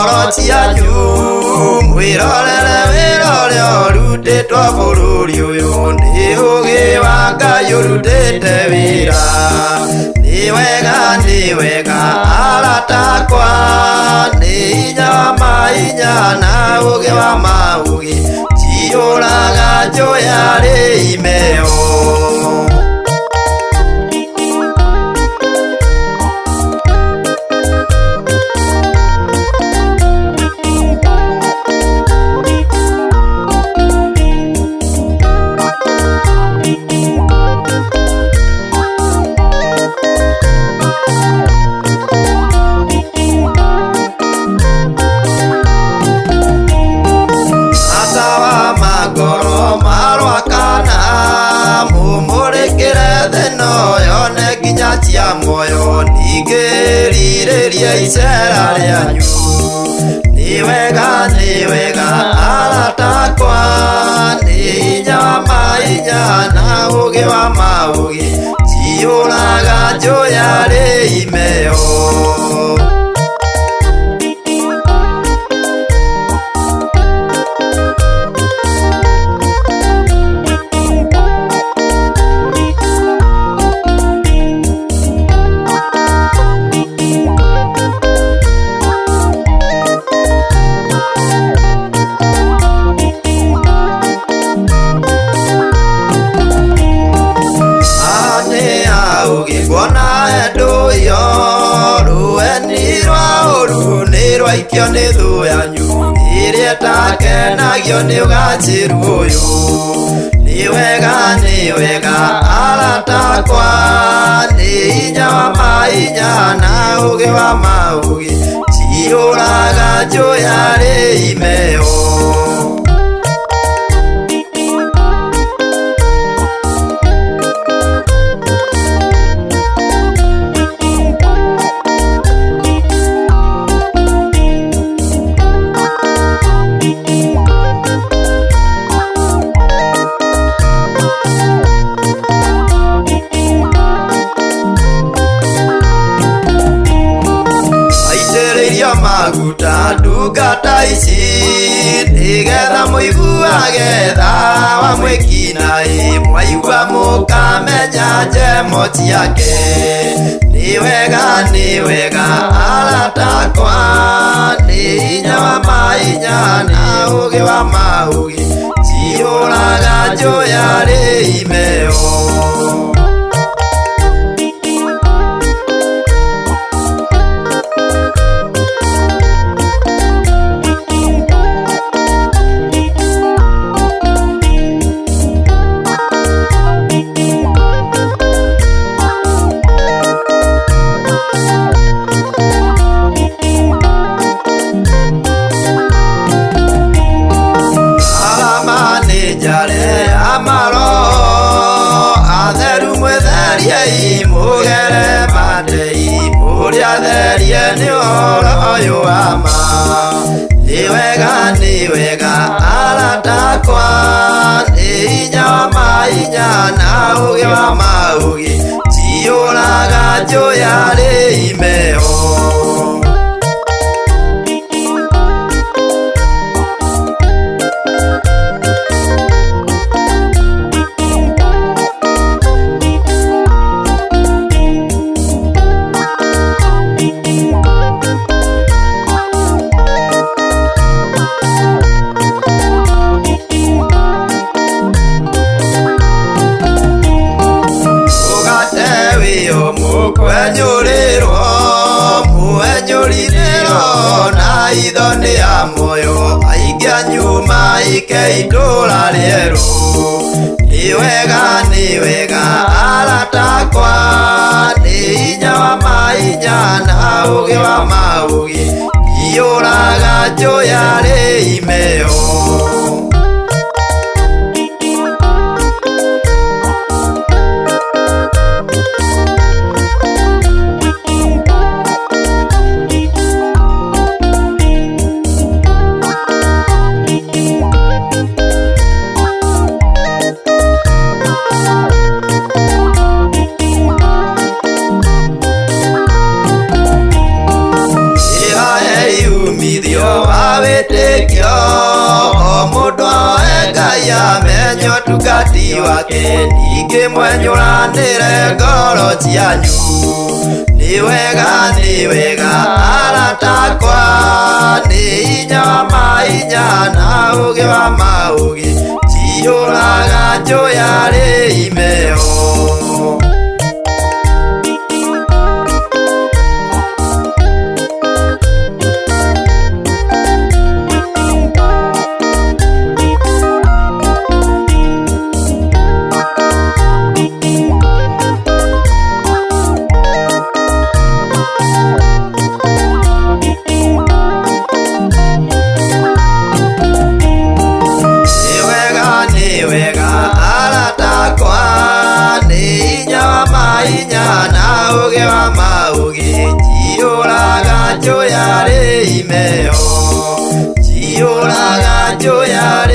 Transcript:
ngoro cianyu mwirorere wirore urutitwo bururi uyu ni ugi wa Ngai urutite wira ni wega aratakwa ni hinya wa mahinya na ugi wa maugi ciuraga njoya ri imeo cia moyo nigirireria icera rianyu ni wega aratakwa ni hinya wa mahinya na ugi wa maugi ciuraga njoya ri imeo ikio ni thu yanyu iria takenagio ni ugaciru uyu ni wega aratakwa ni hinya wa mahinya na ugi wa maugi ciuraga njoya ri imeo maguta ndungata ici nigetha muiguage tha wa mwikinaĩ mwaigua mukamenya njemo ciake ni wega aratakwa ni hinya wa mahinya na ugi wa maugi ciuraga njoya ri imeo mugere matei muriatherie ni oro uyu wa ma ni wega aratakwa ni hinya wa mahinya na ugi wa maugi ciuraga njoya ri imeo na itho ni ya moyo aingia nyuma ike itũra rieru ni wega aratakwa ni hinya wa mahinya na ugi wa maugi ciuraga njoya ri imeo wĩtĩkio o mũndũ oe Ngai amenye ũtungati wake ningĩ mwenyũranĩre ngoro cianyu nĩ wega arata akwa nĩ hinya wa mahinya na ũũgĩ wa maũũgĩ ciyũraga njũĩ arĩ imeo ũũgĩ wa maũũgĩ ciyũraga njũĩ arĩ imeo ciyũraga njũĩ arĩ